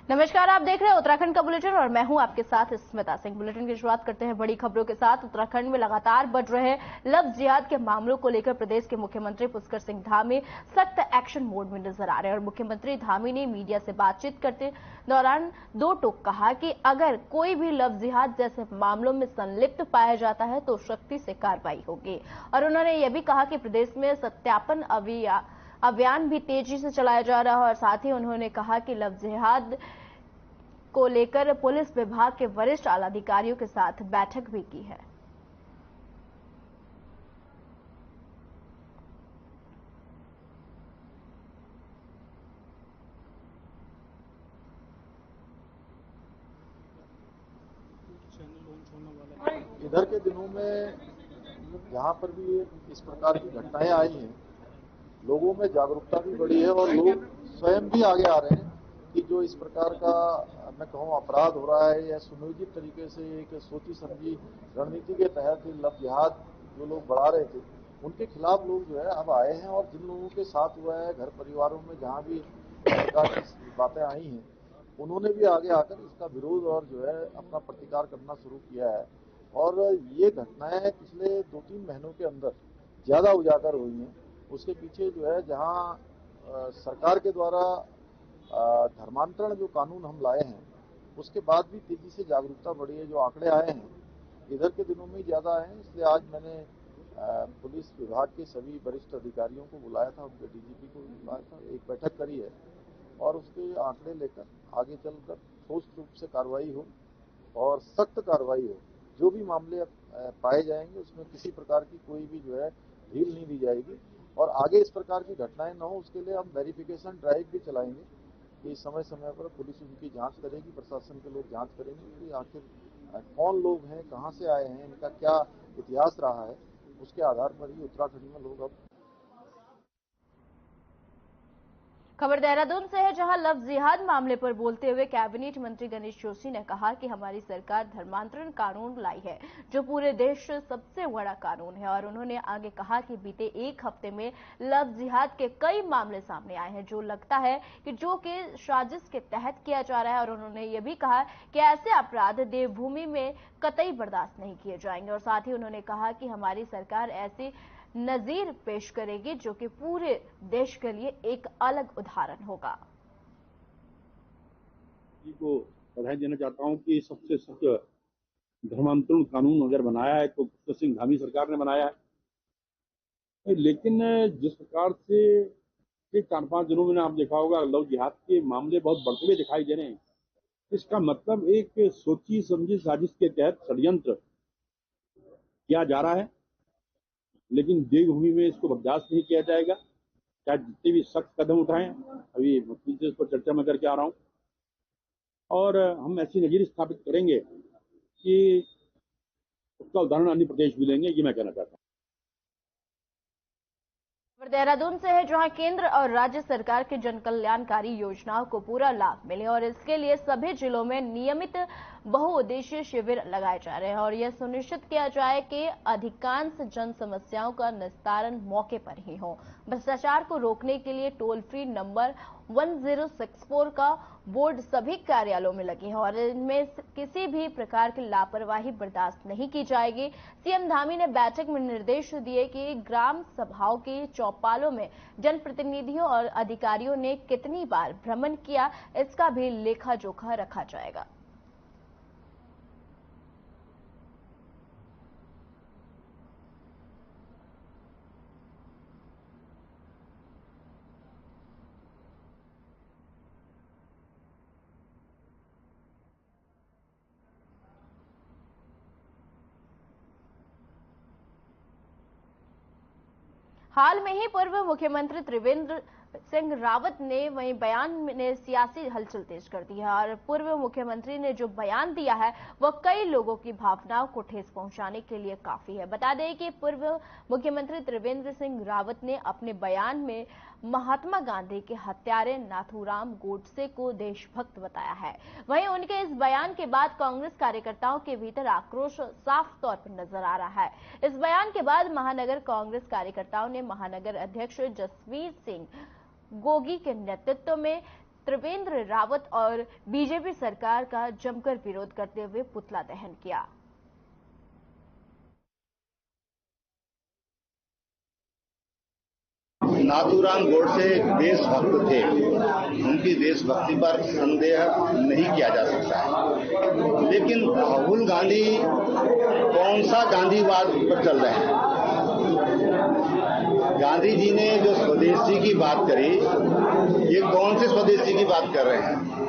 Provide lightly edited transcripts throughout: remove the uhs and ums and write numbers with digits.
नमस्कार, आप देख रहे हैं उत्तराखंड का बुलेटिन और मैं हूं आपके साथ स्मिता सिंह। बुलेटिन की शुरुआत करते हैं बड़ी खबरों के साथ। उत्तराखंड में लगातार बढ़ रहे लफ्ज जिहाद के मामलों को लेकर प्रदेश के मुख्यमंत्री पुष्कर सिंह धामी सख्त एक्शन मोड में नजर आ रहे हैं और मुख्यमंत्री धामी ने मीडिया से बातचीत करते दौरान दो टूक कहा कि अगर कोई भी लफ्ज जिहाद जैसे मामलों में संलिप्त पाया जाता है तो सख्ती से कार्रवाई होगी। और उन्होंने यह भी कहा कि प्रदेश में सत्यापन अभियान भी तेजी से चलाया जा रहा है और साथ ही उन्होंने कहा कि लफ्ज जिहाद को लेकर पुलिस विभाग के वरिष्ठ आला अधिकारियों के साथ बैठक भी की है। इधर के दिनों में जहां पर भी इस प्रकार की घटनाएं आई हैं, लोगों में जागरूकता भी बढ़ी है और लोग स्वयं भी आगे आ रहे हैं कि जो इस प्रकार का मैं कहूँ अपराध हो रहा है या सुनियोजित तरीके से एक सोची समझी रणनीति के तहत लव जिहाद जो लोग बढ़ा रहे थे, उनके खिलाफ लोग जो है अब आए हैं। और जिन लोगों के साथ हुआ है, घर परिवारों में जहाँ भी इस प्रकार की बातें आई हैं, उन्होंने भी आगे आकर इसका विरोध और जो है अपना प्रतिकार करना शुरू किया है। और ये घटनाएं पिछले 2-3 महीनों के अंदर ज्यादा उजागर हुई हैं। उसके पीछे जो है जहां सरकार के द्वारा धर्मांतरण जो कानून हम लाए हैं, उसके बाद भी तेजी से जागरूकता बढ़ी है। जो आंकड़े आए हैं इधर के दिनों में ज्यादा आए हैं, इसलिए आज मैंने पुलिस विभाग के सभी वरिष्ठ अधिकारियों को बुलाया था, उनके डीजीपी को बुलाया था, एक बैठक करी है और उसके आंकड़े लेकर आगे चलकर ठोस रूप से कार्रवाई हो और सख्त कार्रवाई हो। जो भी मामले पाए जाएंगे उसमें किसी प्रकार की कोई भी जो है ढील नहीं दी जाएगी और आगे इस प्रकार की घटनाएं न हो, उसके लिए हम वेरिफिकेशन ड्राइव भी चलाएंगे कि समय समय पर पुलिस उनकी जांच करेगी, प्रशासन के लोग जांच करेंगे कि आखिर कौन लोग हैं, कहां से आए हैं, इनका क्या इतिहास रहा है। उसके आधार पर ही उत्तराखंड में लोग अब। खबर देहरादून से है, जहां लफ्ज जिहाद मामले पर बोलते हुए कैबिनेट मंत्री गणेश जोशी ने कहा कि हमारी सरकार धर्मांतरण कानून लाई है जो पूरे देश से सबसे बड़ा कानून है। और उन्होंने आगे कहा कि बीते एक हफ्ते में लफ्ज जिहाद के कई मामले सामने आए हैं जो लगता है कि जो कि साजिश के तहत किया जा रहा है। और उन्होंने ये भी कहा कि ऐसे अपराध देवभूमि में कतई बर्दाश्त नहीं किए जाएंगे। और साथ ही उन्होंने कहा कि हमारी सरकार ऐसी नजीर पेश करेगी जो कि पूरे देश के लिए एक अलग उदाहरण होगा। को बधाई देना चाहता हूं कि सबसे सख्त धर्मांतरण कानून अगर बनाया है तो पुष्कर सिंह धामी सरकार ने बनाया है। लेकिन जिस प्रकार से 4-5 दिनों में आप देखा होगा लव जिहाद के मामले बहुत बढ़ते हुए दिखाई दे रहे हैं। इसका मतलब एक सोची समझी साजिश के तहत षड्यंत्र किया जा रहा है, लेकिन देवभूमि में इसको बर्दाश्त नहीं किया जाएगा, चाहे जितने भी सख्त कदम उठाएं। अभी मुख्यमंत्री से इस पर चर्चा में करके आ रहा हूं और हम ऐसी नजीर स्थापित करेंगे कि उसका उदाहरण अन्य प्रदेश भी लेंगे, ये मैं कहना चाहता हूं। देहरादून से है, जहां केंद्र और राज्य सरकार की जन कल्याणकारी योजनाओं को पूरा लाभ मिले और इसके लिए सभी जिलों में नियमित बहुउद्देशीय शिविर लगाए जा रहे हैं और यह सुनिश्चित किया जाए कि अधिकांश जन समस्याओं का निस्तारण मौके पर ही हो। भ्रष्टाचार को रोकने के लिए टोल फ्री नंबर 1064 का बोर्ड सभी कार्यालयों में लगे हैं और इनमें किसी भी प्रकार की लापरवाही बर्दाश्त नहीं की जाएगी। सीएम धामी ने बैठक में निर्देश दिए कि ग्राम सभाओं की चौपालों में जनप्रतिनिधियों और अधिकारियों ने कितनी बार भ्रमण किया, इसका भी लेखा जोखा रखा जाएगा। हाल में ही पूर्व मुख्यमंत्री त्रिवेंद्र सिंह रावत ने वही बयान ने सियासी हलचल तेज कर दी है और पूर्व मुख्यमंत्री ने जो बयान दिया है वह कई लोगों की भावनाओं को ठेस पहुंचाने के लिए काफी है। बता दें कि पूर्व मुख्यमंत्री त्रिवेंद्र सिंह रावत ने अपने बयान में महात्मा गांधी के हत्यारे नाथूराम गोडसे को देशभक्त बताया है। वहीं उनके इस बयान के बाद कांग्रेस कार्यकर्ताओं के भीतर आक्रोश साफ तौर पर नजर आ रहा है। इस बयान के बाद महानगर कांग्रेस कार्यकर्ताओं ने महानगर अध्यक्ष जसवीर सिंह गोगी के नेतृत्व में त्रिवेंद्र रावत और बीजेपी सरकार का जमकर विरोध करते हुए पुतला दहन किया। नाथूराम गोडसे देशभक्त थे, उनकी देशभक्ति पर संदेह नहीं किया जा सकता है, लेकिन राहुल गांधी कौन सा गांधीवाद पर चल रहे हैं? गांधी जी ने जो स्वदेशी की बात करी, ये कौन से स्वदेशी की बात कर रहे हैं?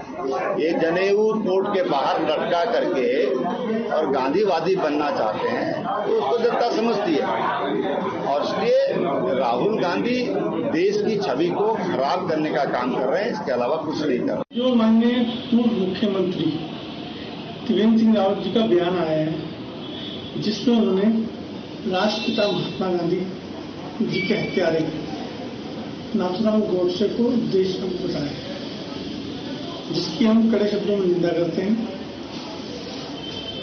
ये जनेऊ कोर्ट के बाहर लटका करके और गांधीवादी बनना चाहते हैं, तो उसको जनता समझती है। और इसलिए राहुल गांधी देश की छवि को खराब करने का काम कर रहे हैं, इसके अलावा कुछ नहीं कर रहे। जो माननीय पूर्व मुख्यमंत्री त्रिवेंद्र सिंह रावत जी का बयान आया है, जिसमें उन्होंने राष्ट्रपिता महात्मा गांधी जी के हत्यारे नाथूराम गोडसे को देशभक्त बताया, जिसकी हम कड़े शब्दों में निंदा करते हैं।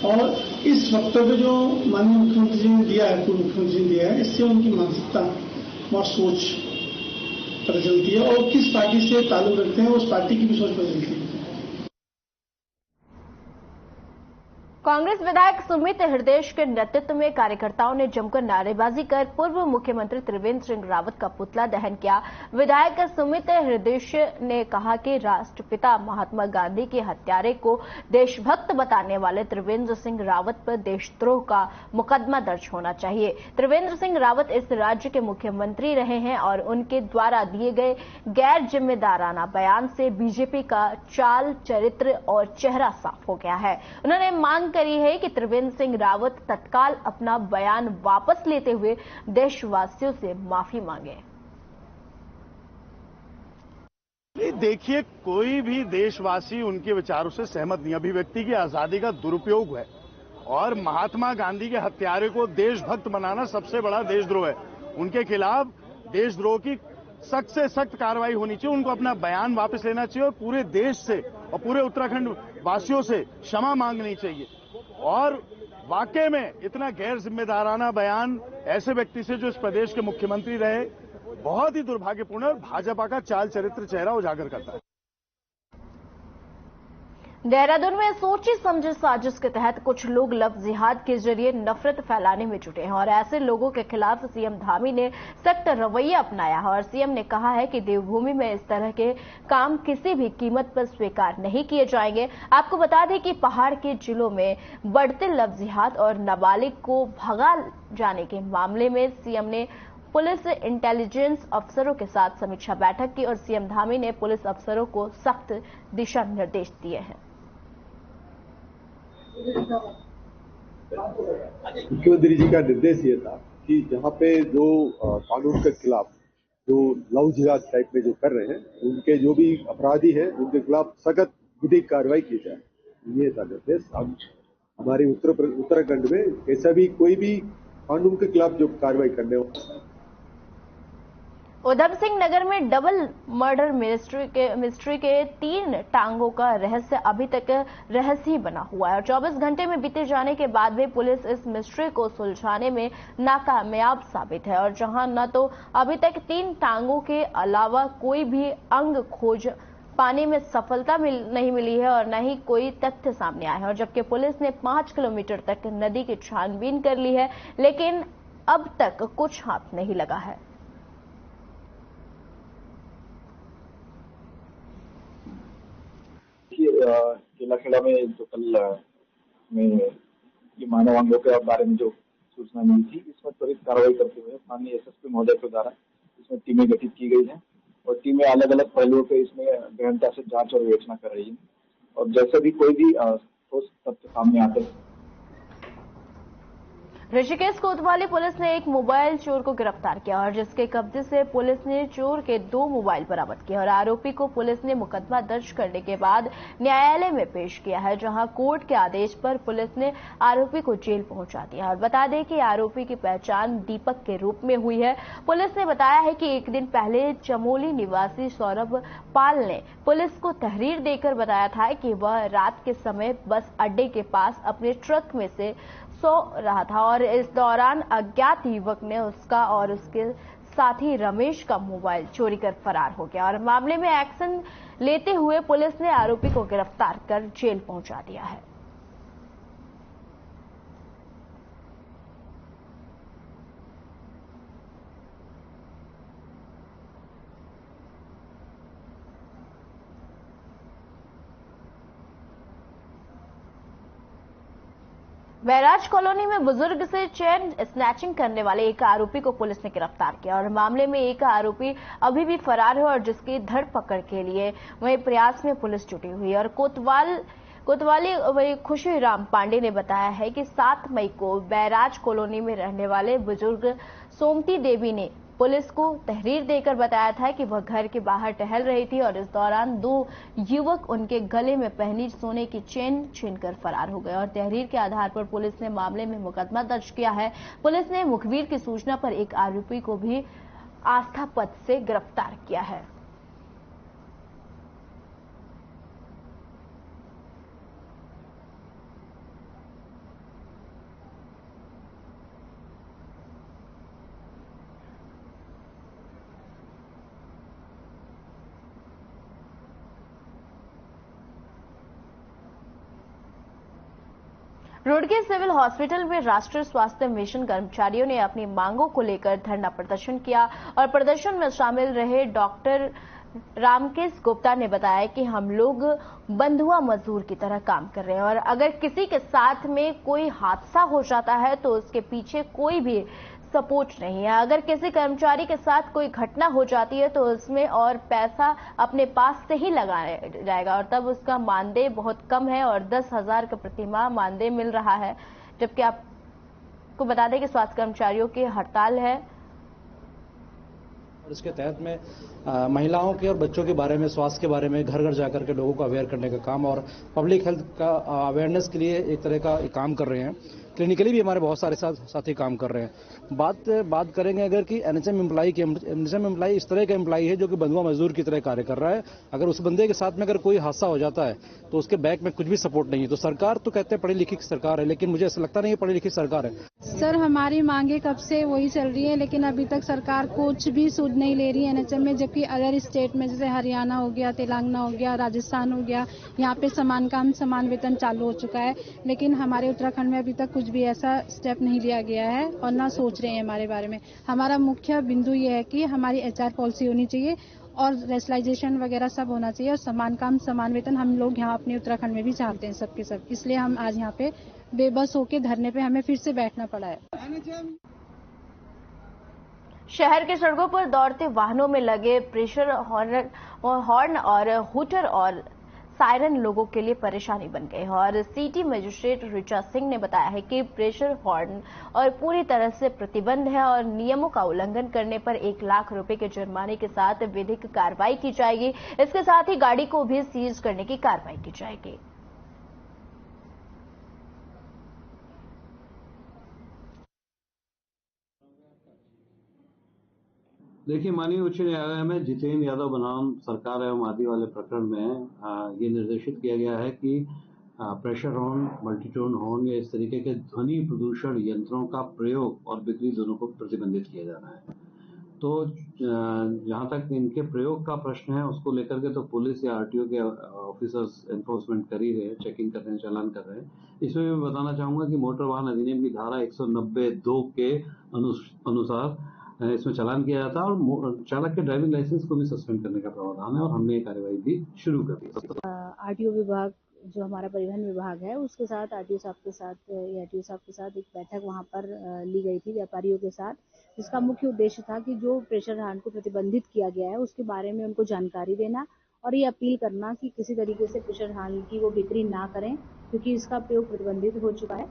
और इस वक्तव्य जो माननीय मुख्यमंत्री जी ने दिया है, पूर्व मुख्यमंत्री जी ने दिया है, इससे उनकी मानसिकता और सोच पता चलती है और किस पार्टी से ताल्लुक रखते हैं उस पार्टी की भी सोच पता चलती है। कांग्रेस विधायक सुमित हृदयेश के नेतृत्व में कार्यकर्ताओं ने जमकर नारेबाजी कर पूर्व मुख्यमंत्री त्रिवेंद्र सिंह रावत का पुतला दहन किया। विधायक सुमित हृदयेश ने कहा कि राष्ट्रपिता महात्मा गांधी के हत्यारे को देशभक्त बताने वाले त्रिवेंद्र सिंह रावत पर देशद्रोह का मुकदमा दर्ज होना चाहिए। त्रिवेंद्र सिंह रावत इस राज्य के मुख्यमंत्री रहे हैं और उनके द्वारा दिए गए गैर जिम्मेदाराना बयान से बीजेपी का चाल, चरित्र और चेहरा साफ हो गया है। उन्होंने मांग करी है कि त्रिवेंद्र सिंह रावत तत्काल अपना बयान वापस लेते हुए देशवासियों से माफी मांगे। देखिए, कोई भी देशवासी उनके विचारों से सहमत नहीं। अभिव्यक्ति की आजादी का दुरुपयोग है और महात्मा गांधी के हत्यारे को देशभक्त बनाना सबसे बड़ा देशद्रोह है। उनके खिलाफ देशद्रोह की सख्त से सख्त कार्रवाई होनी चाहिए। उनको अपना बयान वापस लेना चाहिए और पूरे देश से और पूरे उत्तराखंड वासियों से क्षमा मांगनी चाहिए। और वाकई में इतना गैर जिम्मेदाराना बयान ऐसे व्यक्ति से जो इस प्रदेश के मुख्यमंत्री रहे, बहुत ही दुर्भाग्यपूर्ण और भाजपा का चाल, चरित्र, चेहरा उजागर करता है। देहरादून में सोची समझी साजिश के तहत कुछ लोग लव जिहाद के जरिए नफरत फैलाने में जुटे हैं और ऐसे लोगों के खिलाफ सीएम धामी ने सख्त रवैया अपनाया है और सीएम ने कहा है कि देवभूमि में इस तरह के काम किसी भी कीमत पर स्वीकार नहीं किए जाएंगे। आपको बता दें कि पहाड़ के जिलों में बढ़ते लव जिहाद और नाबालिग को भगा जाने के मामले में सीएम ने पुलिस इंटेलिजेंस अफसरों के साथ समीक्षा बैठक की और सीएम धामी ने पुलिस अफसरों को सख्त दिशा निर्देश दिए हैं। मुख्यमंत्री जी का निर्देश ये था कि जहाँ पे जो कानून के खिलाफ जो लव जिहाद टाइप में जो कर रहे हैं, उनके जो भी अपराधी हैं उनके खिलाफ सख्त विधिक कार्रवाई की जाए, ये था निर्देश। अब हमारे उत्तराखंड में ऐसा भी कोई भी कानून के खिलाफ जो कार्रवाई करने हो। उधम सिंह नगर में डबल मर्डर मिस्ट्री के 3 टांगों का रहस्य अभी तक रहस्य ही बना हुआ है और 24 घंटे में बीते जाने के बाद भी पुलिस इस मिस्ट्री को सुलझाने में नाकामयाब साबित है और जहां न तो अभी तक 3 टांगों के अलावा कोई भी अंग खोज पाने में सफलता नहीं मिली है और न ही कोई तथ्य सामने आया है और जबकि पुलिस ने 5 किलोमीटर तक नदी की छानबीन कर ली है, लेकिन अब तक कुछ हाथ नहीं लगा है। केलाखेड़ा में जो कल में ये मानव अंगों के बारे में जो सूचना मिली थी, इसमें त्वरित कार्रवाई करते हुए माननीय एसएसपी महोदय के द्वारा इसमें टीमें गठित की गई हैं और टीमें अलग अलग पहलुओं पे इसमें गहनता से जांच और विवेचना कर रही हैं और जैसे भी कोई भी ठोस तथ्य सामने आते हैं। ऋषिकेश कोतवाली पुलिस ने एक मोबाइल चोर को गिरफ्तार किया और जिसके कब्जे से पुलिस ने चोर के 2 मोबाइल बरामद किए और आरोपी को पुलिस ने मुकदमा दर्ज करने के बाद न्यायालय में पेश किया है, जहां कोर्ट के आदेश पर पुलिस ने आरोपी को जेल पहुंचा दिया। और बता दें कि आरोपी की पहचान दीपक के रूप में हुई है। पुलिस ने बताया है कि एक दिन पहले चमोली निवासी सौरभ पाल ने पुलिस को तहरीर देकर बताया था कि वह रात के समय बस अड्डे के पास अपने ट्रक में से सो रहा था और इस दौरान अज्ञात युवक ने उसका और उसके साथी रमेश का मोबाइल चोरी कर फरार हो गया और मामले में एक्शन लेते हुए पुलिस ने आरोपी को गिरफ्तार कर जेल पहुंचा दिया है। बैराज कॉलोनी में बुजुर्ग से चेन स्नैचिंग करने वाले एक आरोपी को पुलिस ने गिरफ्तार किया और मामले में एक आरोपी अभी भी फरार है और जिसकी धरपकड़ के लिए वही प्रयास में पुलिस जुटी हुई है। और कोतवाली खुशीराम पांडे ने बताया है कि 7 मई को बैराज कॉलोनी में रहने वाले बुजुर्ग सोमती देवी ने पुलिस को तहरीर देकर बताया था कि वह घर के बाहर टहल रही थी और इस दौरान 2 युवक उनके गले में पहनी सोने की चेन छीनकर फरार हो गए और तहरीर के आधार पर पुलिस ने मामले में मुकदमा दर्ज किया है। पुलिस ने मुखबिर की सूचना पर एक आरोपी को भी आस्था पथ से गिरफ्तार किया है। रुड़की सिविल हॉस्पिटल में राष्ट्रीय स्वास्थ्य मिशन कर्मचारियों ने अपनी मांगों को लेकर धरना प्रदर्शन किया और प्रदर्शन में शामिल रहे डॉक्टर रामकेश गुप्ता ने बताया कि हम लोग बंधुआ मजदूर की तरह काम कर रहे हैं और अगर किसी के साथ में कोई हादसा हो जाता है तो उसके पीछे कोई भी सपोर्ट नहीं है। अगर किसी कर्मचारी के साथ कोई घटना हो जाती है तो उसमें और पैसा अपने पास से ही लगाया जाएगा और तब उसका मानदेय बहुत कम है और 10,000 का प्रतिमाह मानदेय मिल रहा है। जबकि आपको बता दें कि स्वास्थ्य कर्मचारियों की हड़ताल है और इसके तहत में महिलाओं के और बच्चों के बारे में, स्वास्थ्य के बारे में घर घर जाकर के लोगों को अवेयर करने का काम और पब्लिक हेल्थ का अवेयरनेस के लिए एक तरह का काम कर रहे हैं। क्लिनिकली भी हमारे बहुत सारे साथी काम कर रहे हैं। बात करेंगे अगर कि एनएचएम एम्प्लाई इस तरह का एम्प्लाई है जो कि बंधुआ मजदूर की तरह कार्य कर रहा है। अगर उस बंदे के साथ में अगर कोई हादसा हो जाता है तो उसके बैक में कुछ भी सपोर्ट नहीं है। तो सरकार तो कहते हैं पढ़ी लिखी सरकार है, लेकिन मुझे ऐसा लगता नहीं है पढ़ी लिखी सरकार है। सर, हमारी मांगे कब से वही चल रही है, लेकिन अभी तक सरकार कुछ भी सुध नहीं ले रही है एनएचएम में। जबकि अदर स्टेट में जैसे हरियाणा हो गया, तेलंगाना हो गया, राजस्थान हो गया, यहाँ पे समान काम समान वेतन चालू हो चुका है, लेकिन हमारे उत्तराखंड में अभी तक कुछ भी ऐसा स्टेप नहीं लिया गया है और ना सोच रहे हैं हमारे बारे में। हमारा मुख्य बिंदु ये है कि हमारी एचआर पॉलिसी होनी चाहिए और रेशनलाइजेशन वगैरह सब होना चाहिए और समान काम समान वेतन हम लोग यहाँ अपने उत्तराखंड में भी चाहते हैं सबके सब। इसलिए हम आज यहाँ पे बेबस होके धरने पे हमें फिर से बैठना पड़ा है। शहर के सड़कों पर दौड़ते वाहनों में लगे प्रेशर हॉर्न और हूटर और सायरन लोगों के लिए परेशानी बन गए और सिटी मजिस्ट्रेट ऋचा सिंह ने बताया है कि प्रेशर हॉर्न और पूरी तरह से प्रतिबंध है और नियमों का उल्लंघन करने पर 1 लाख रुपए के जुर्माने के साथ विधिक कार्रवाई की जाएगी। इसके साथ ही गाड़ी को भी सीज करने की कार्रवाई की जाएगी। देखिए, माननीय उच्च न्यायालय में जितेंद्र यादव बनाम सरकार एवं आदि वाले प्रकरण में ये निर्देशित किया गया है कि प्रेशर हॉर्न, मल्टीटोन हॉर्न या इस तरीके के ध्वनि प्रदूषण यंत्रों का प्रयोग और बिक्री दोनों को प्रतिबंधित किया जा रहा है। तो जहां तक इनके प्रयोग का प्रश्न है उसको लेकर के तो पुलिस या आरटीओ के ऑफिसर्स एनफोर्समेंट कर ही रहे हैं, चेकिंग कर रहे हैं, चालान कर रहे हैं। इसमें मैं बताना चाहूंगा कि मोटर वाहन अधिनियम की धारा 190(2) के अनुसार इसमें चालान किया जाता है और चालक के ड्राइविंग लाइसेंस को भी सस्पेंड करने का प्रावधान है और हमने ये कार्यवाही भी शुरू कर दी। आरटीओ विभाग जो हमारा परिवहन विभाग है उसके साथ आरटीओ साहब के साथ एक बैठक वहां पर ली गई थी व्यापारियों के साथ, जिसका मुख्य उद्देश्य था कि जो प्रेशर हॉर्न को प्रतिबंधित किया गया है उसके बारे में उनको जानकारी देना और ये अपील करना कि किसी तरीके से प्रेशर हॉर्न की वो बिक्री ना करें क्योंकि इसका प्रयोग प्रतिबंधित हो चुका है।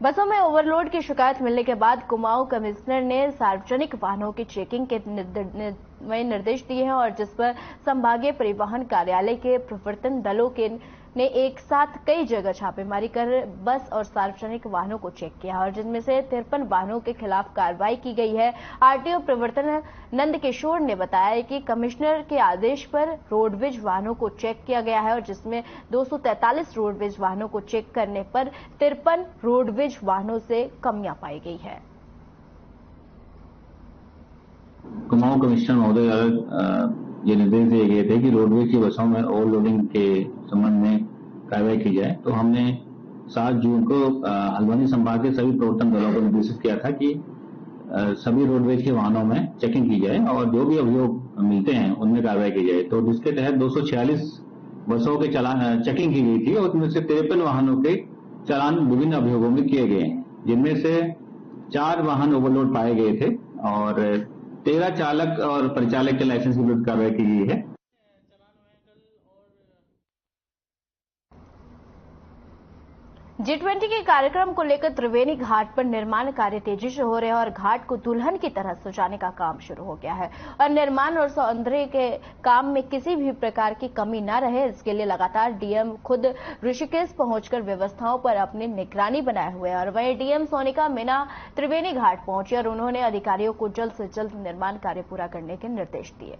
बसों में ओवरलोड की शिकायत मिलने के बाद कुमाऊं कमिश्नर ने सार्वजनिक वाहनों की चेकिंग के निर्देश दिए हैं और जिस पर संभागीय परिवहन कार्यालय के प्रवर्तन दलों ने एक साथ कई जगह छापेमारी कर बस और सार्वजनिक वाहनों को चेक किया और जिनमें से 53 वाहनों के खिलाफ कार्रवाई की गई है। आरटीओ प्रवर्तन नंदकिशोर ने बताया कि कमिश्नर के आदेश पर रोडवेज वाहनों को चेक किया गया है और जिसमें 243 रोडवेज वाहनों को चेक करने पर 53 रोडवेज वाहनों से कमियां पाई गई है। कुमाऊं कमिश्नर महोदय ये निर्देश दिए गए थे कि रोडवेज की बसों में ओवरलोडिंग के संबंध में कार्रवाई की जाए। तो हमने 7 जून को हल्द्वानी संभाग के सभी प्रवर्तन दलों को निर्देशित किया था कि सभी रोडवेज के वाहनों में चेकिंग की जाए और जो भी अभियोग मिलते हैं उनमें कार्रवाई की जाए। तो जिसके तहत 246 बसों के चालान चेकिंग की गई थी और उनमें से 53 वाहनों के चालान विभिन्न अभियोगों में किए गए हैं, जिनमें से 4 वाहन ओवरलोड पाए गए थे और 13 चालक और परिचालक के लाइसेंस के विरुद्ध कार्रवाई की गई है। G20 के कार्यक्रम को लेकर त्रिवेणी घाट पर निर्माण कार्य तेजी से हो रहे हैं और घाट को दुल्हन की तरह सजाने का काम शुरू हो गया है और निर्माण और सौंदर्य के काम में किसी भी प्रकार की कमी न रहे, इसके लिए लगातार डीएम खुद ऋषिकेश पहुंचकर व्यवस्थाओं पर अपनी निगरानी बनाए हुए हैं। और वहीं डीएम सोनिका मीना त्रिवेणी घाट पहुंचे और उन्होंने अधिकारियों को जल्द से जल्द निर्माण कार्य पूरा करने के निर्देश दिए।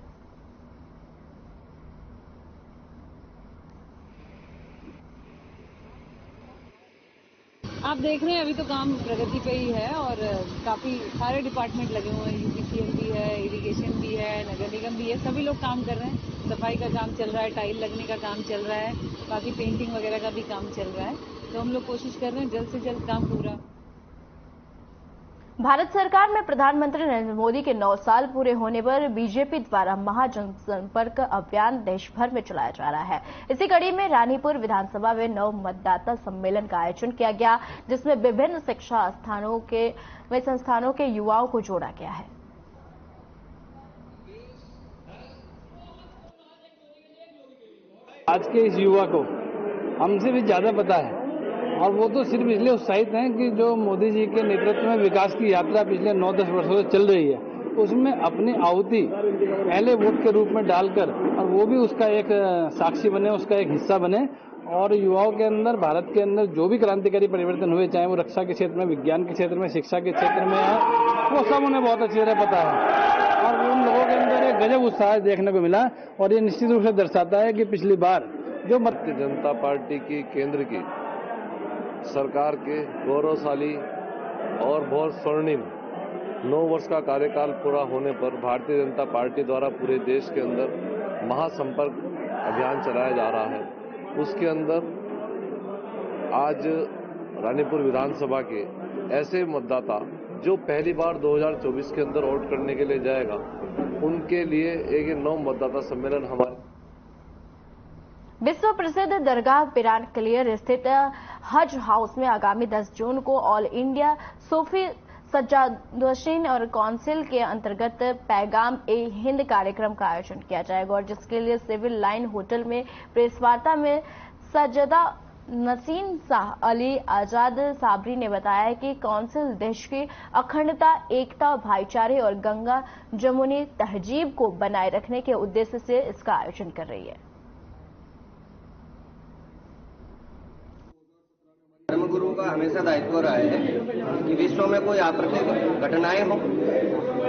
आप देख रहे हैं अभी तो काम प्रगति पे ही है और काफी सारे डिपार्टमेंट लगे हुए हैं। यूपीसीएल भी है, इरिगेशन भी है, नगर निगम भी है, सभी लोग काम कर रहे हैं। सफाई का काम चल रहा है, टाइल लगने का काम चल रहा है, बाकी पेंटिंग वगैरह का भी काम चल रहा है। तो हम लोग कोशिश कर रहे हैं जल्द से जल्द काम पूरा। भारत सरकार में प्रधानमंत्री नरेंद्र मोदी के 9 साल पूरे होने पर बीजेपी द्वारा महाजनसंपर्क अभियान देश भर में चलाया जा रहा है। इसी कड़ी में रानीपुर विधानसभा में नव मतदाता सम्मेलन का आयोजन किया गया, जिसमें विभिन्न शिक्षा संस्थानों के युवाओं को जोड़ा गया है। आज के इस युवा को हमसे भी ज्यादा पता है और वो तो सिर्फ इसलिए उत्साहित हैं कि जो मोदी जी के नेतृत्व में विकास की यात्रा पिछले 9-10 वर्षों से चल रही है, उसमें अपनी आहुति पहले वोट के रूप में डालकर और वो भी उसका एक साक्षी बने, उसका एक हिस्सा बने और युवाओं के अंदर, भारत के अंदर जो भी क्रांतिकारी परिवर्तन हुए, चाहे वो रक्षा के क्षेत्र में, विज्ञान के क्षेत्र में, शिक्षा के क्षेत्र में है, वो सब उन्हें बहुत अच्छी तरह पता है और उन लोगों के अंदर एक गजब उत्साह देखने को मिला और ये निश्चित रूप से दर्शाता है कि पिछली बार जो भारतीय जनता पार्टी की केंद्र की सरकार के गौरवशाली और बहुत स्वर्णिम 9 वर्ष का कार्यकाल पूरा होने पर भारतीय जनता पार्टी द्वारा पूरे देश के अंदर महासंपर्क अभियान चलाया जा रहा है। उसके अंदर आज रानीपुर विधानसभा के ऐसे मतदाता जो पहली बार 2024 के अंदर वोट करने के लिए जाएगा, उनके लिए एक 9 मतदाता सम्मेलन हमारे विश्व प्रसिद्ध दरगाह पिरान क्लियर स्थित हज हाउस में आगामी 10 जून को ऑल इंडिया सूफी सज्जादुद्दीन और काउंसिल के अंतर्गत पैगाम ए हिंद कार्यक्रम का आयोजन किया जाएगा और जिसके लिए सिविल लाइन होटल में प्रेस वार्ता में सज्जदा नसीम शाह अली आजाद साबरी ने बताया कि काउंसिल देश की अखंडता, एकता, भाईचारे और गंगा जमुनी तहजीब को बनाए रखने के उद्देश्य से इसका आयोजन कर रही है। धर्मगुरु का हमेशा दायित्व रहा है कि विश्व में कोई आपराधिक घटनाएं हो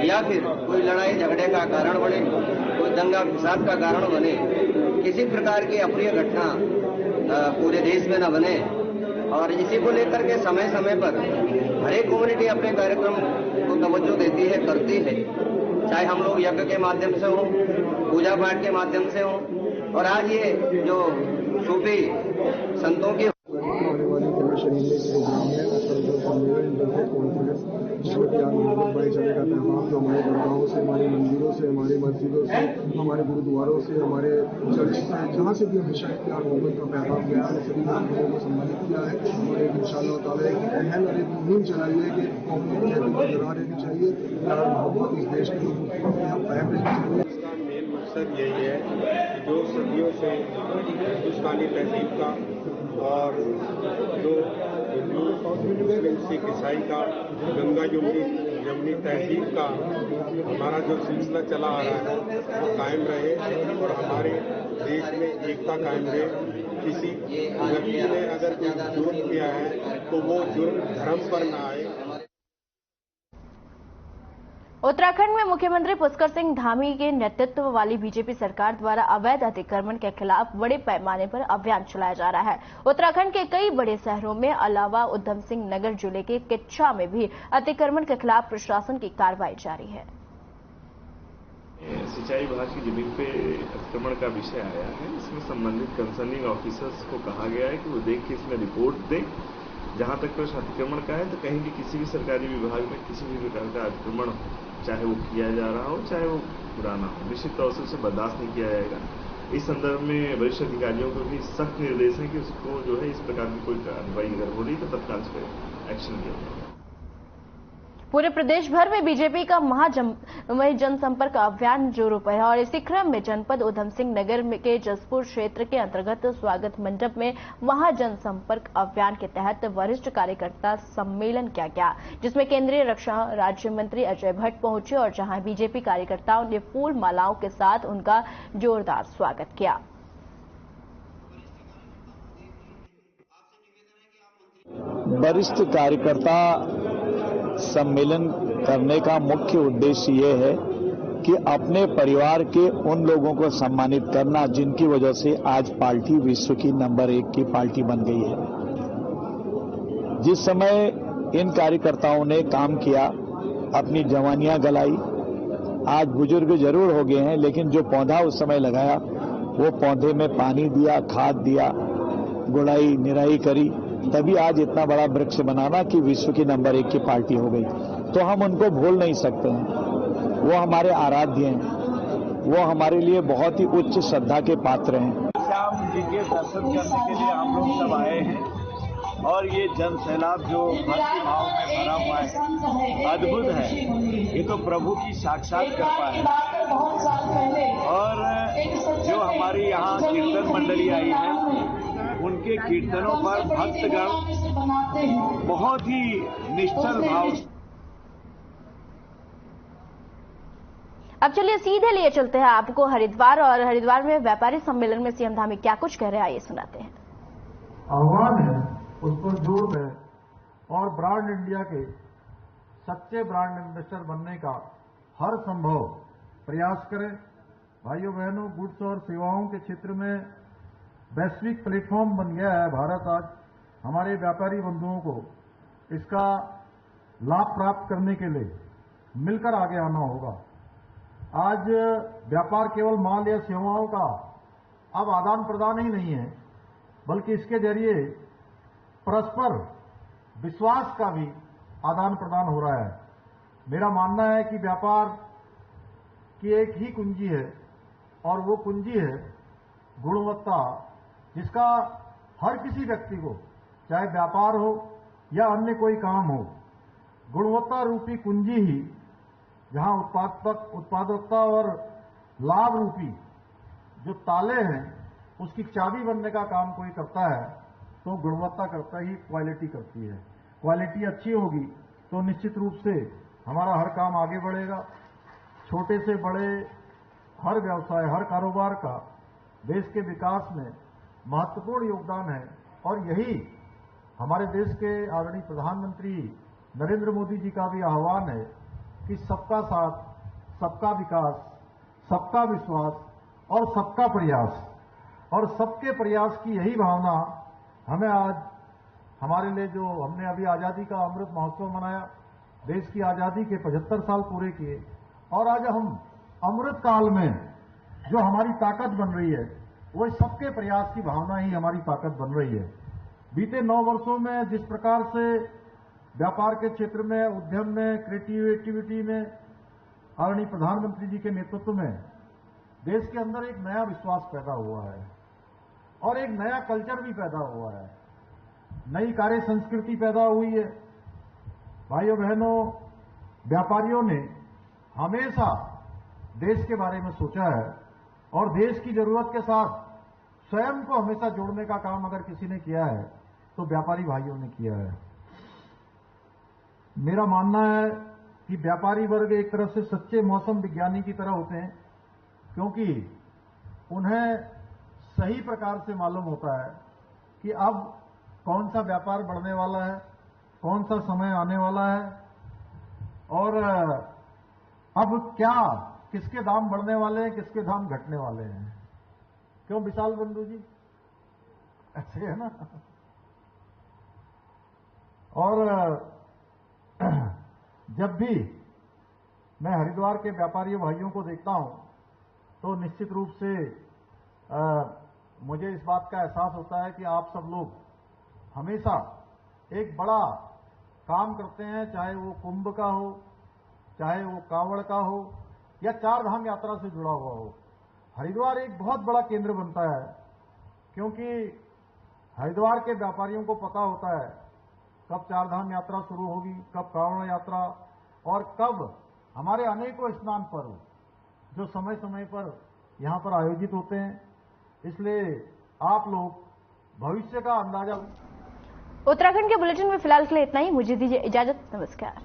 या फिर कोई लड़ाई झगड़े का कारण बने, कोई दंगा फसाद का कारण बने, किसी प्रकार की अप्रिय घटना पूरे देश में न बने और इसी को लेकर के समय समय पर हर एक कम्युनिटी अपने कार्यक्रम को तवज्जो देती है, करती है, चाहे हम लोग यज्ञ के माध्यम से हो, पूजा पाठ के माध्यम से हो और आज ये जो सूफी संतों की भाईचारे का पैगाम जो हमारे दरगाहों से, हमारे मंदिरों से, हमारे मस्जिदों से, हमारे गुरुद्वारों से, हमारे चर्च से, जहाँ से भी हमेशा प्यार मोहब्बत का पैगाम गया है, सभी लोगों को सम्मानित किया है और एक इंशाअल्लाह ताला एक अहम और एक मुहिम चलाई है कि कौमी एकता बरकरार रहनी चाहिए, प्यार मोहब्बत इस देश की कायम रहनी चाहिए। इसका मेन मकसद यही है कि जो सदियों से हिंदुस्तानी तहजीब का और जो मुस्लिम सिख ईसाई का गंगा जमुनी तहजीब का हमारा जो सिलसिला चला आ रहा है वो कायम रहे और हमारे देश में एकता कायम रहे। किसी व्यक्ति ने अगर कोई जुर्म किया है तो वो जुर्म धर्म पर न आए। उत्तराखंड में मुख्यमंत्री पुष्कर सिंह धामी के नेतृत्व वाली बीजेपी सरकार द्वारा अवैध अतिक्रमण के खिलाफ बड़े पैमाने पर अभियान चलाया जा रहा है। उत्तराखंड के कई बड़े शहरों में अलावा उधम सिंह नगर जिले के किच्छा में भी अतिक्रमण के खिलाफ प्रशासन की कार्रवाई जारी है। सिंचाई विभाग की जमीन पे अतिक्रमण का विषय आया है। इसमें संबंधित कंसर्निंग ऑफिसर्स को कहा गया है कि वो देख के इसमें रिपोर्ट दें। जहां तक प्रश्न अतिक्रमण का है तो कहीं भी किसी भी सरकारी विभाग में किसी भी प्रकार का अतिक्रमण हो, चाहे वो किया जा रहा हो चाहे वो पुराना हो, निश्चित तौर से उसे बर्दाश्त नहीं किया जाएगा। इस संदर्भ में वरिष्ठ अधिकारियों को भी सख्त निर्देश है कि उसको जो है इस प्रकार की कोई कार्रवाई अगर हो रही तो तत्काल उस पर एक्शन लिया जाए। पूरे प्रदेश भर में बीजेपी का जनसंपर्क अभियान जोरों पर है और इसी क्रम में जनपद उधम सिंह नगर के जसपुर क्षेत्र के अंतर्गत स्वागत मंडप में जनसंपर्क अभियान के तहत वरिष्ठ कार्यकर्ता सम्मेलन किया गया, जिसमें केंद्रीय रक्षा राज्य मंत्री अजय भट्ट पहुंचे और जहां बीजेपी कार्यकर्ताओं ने फूल मालाओं के साथ उनका जोरदार स्वागत किया। वरिष्ठ कार्यकर्ता सम्मेलन करने का मुख्य उद्देश्य ये है कि अपने परिवार के उन लोगों को सम्मानित करना जिनकी वजह से आज पार्टी विश्व की नंबर 1 की पार्टी बन गई है। जिस समय इन कार्यकर्ताओं ने काम किया, अपनी जवानियां गलाई, आज बुजुर्ग जरूर हो गए हैं, लेकिन जो पौधा उस समय लगाया वो पौधे में पानी दिया, खाद दिया, गुड़ाई निराई करी, तभी आज इतना बड़ा वृक्ष बनाना कि विश्व की नंबर 1 की पार्टी हो गई। तो हम उनको भूल नहीं सकते हैं। वो हमारे आराध्य हैं, वो हमारे लिए बहुत ही उच्च श्रद्धा के पात्र हैं। श्याम जी के दर्शन करने के लिए हम लोग सब आए हैं और ये जन सैलाब जो भक्ति भाव में भरा हुआ है, अद्भुत है। ये तो प्रभु की साक्षात कृपा है। और जो हमारी यहाँ कीर्तन मंडली आई है, उनके कीर्तनों पर भक्तगण बहुत ही निश्चल भाव। अब चलिए सीधे लिए चलते हैं आपको हरिद्वार, और हरिद्वार में व्यापारी सम्मेलन में सीएम धामी क्या कुछ कह रहे हैं, आइए सुनाते हैं। आह्वान है, उस पर जोर दें और ब्रांड इंडिया के सच्चे ब्रांड एम्बेसडर बनने का हर संभव प्रयास करें। भाइयों बहनों, गुड्स और सेवाओं के क्षेत्र में वैश्विक प्लेटफॉर्म बन गया है भारत। आज हमारे व्यापारी बंधुओं को इसका लाभ प्राप्त करने के लिए मिलकर आगे आना होगा। आज व्यापार केवल माल या सेवाओं का अब आदान प्रदान ही नहीं है, बल्कि इसके जरिए परस्पर विश्वास का भी आदान प्रदान हो रहा है। मेरा मानना है कि व्यापार की एक ही कुंजी है और वो कुंजी है गुणवत्ता, जिसका हर किसी व्यक्ति को, चाहे व्यापार हो या अन्य कोई काम हो, गुणवत्ता रूपी कुंजी ही जहां उत्पादकता और लाभ रूपी जो ताले हैं उसकी चाबी बनने का काम कोई करता है तो गुणवत्ता करता ही क्वालिटी करती है। क्वालिटी अच्छी होगी तो निश्चित रूप से हमारा हर काम आगे बढ़ेगा। छोटे से बड़े हर व्यवसाय, हर कारोबार का देश के विकास में महत्वपूर्ण योगदान है और यही हमारे देश के आदरणीय प्रधानमंत्री नरेंद्र मोदी जी का भी आह्वान है कि सबका साथ, सबका विकास, सबका विश्वास और सबका प्रयास, और सबके प्रयास की यही भावना हमें आज हमारे लिए, जो हमने अभी आजादी का अमृत महोत्सव मनाया, देश की आजादी के 75 साल पूरे किए, और आज हम अमृत काल में जो हमारी ताकत बन रही है वो सबके प्रयास की भावना ही हमारी ताकत बन रही है। बीते 9 वर्षों में जिस प्रकार से व्यापार के क्षेत्र में, उद्यम में, क्रिएटिव एक्टिविटी में आदरणीय प्रधानमंत्री जी के नेतृत्व में देश के अंदर एक नया विश्वास पैदा हुआ है और एक नया कल्चर भी पैदा हुआ है, नई कार्य संस्कृति पैदा हुई है। भाइयों बहनों, व्यापारियों ने हमेशा देश के बारे में सोचा है और देश की जरूरत के साथ स्वयं को हमेशा जोड़ने का काम अगर किसी ने किया है तो व्यापारी भाइयों ने किया है। मेरा मानना है कि व्यापारी वर्ग एक तरह से सच्चे मौसम विज्ञानी की तरह होते हैं, क्योंकि उन्हें सही प्रकार से मालूम होता है कि अब कौन सा व्यापार बढ़ने वाला है, कौन सा समय आने वाला है और अब क्या, किसके दाम बढ़ने वाले हैं, किसके दाम घटने वाले हैं। क्यों विशाल बंधु जी, ऐसे है ना। और जब भी मैं हरिद्वार के व्यापारी भाइयों को देखता हूं तो निश्चित रूप से मुझे इस बात का एहसास होता है कि आप सब लोग हमेशा एक बड़ा काम करते हैं, चाहे वो कुंभ का हो, चाहे वो कांवड़ का हो या चार धाम यात्रा से जुड़ा हुआ हो। हरिद्वार एक बहुत बड़ा केंद्र बनता है, क्योंकि हरिद्वार के व्यापारियों को पता होता है कब चार धाम यात्रा शुरू होगी, कब कांवड़ यात्रा और कब हमारे अनेकों स्नान पर्व जो समय समय पर यहां पर आयोजित होते हैं। इसलिए आप लोग भविष्य का अंदाजा। उत्तराखंड के बुलेटिन में फिलहाल के लिए इतना ही। मुझे दीजिए इजाजत। नमस्कार।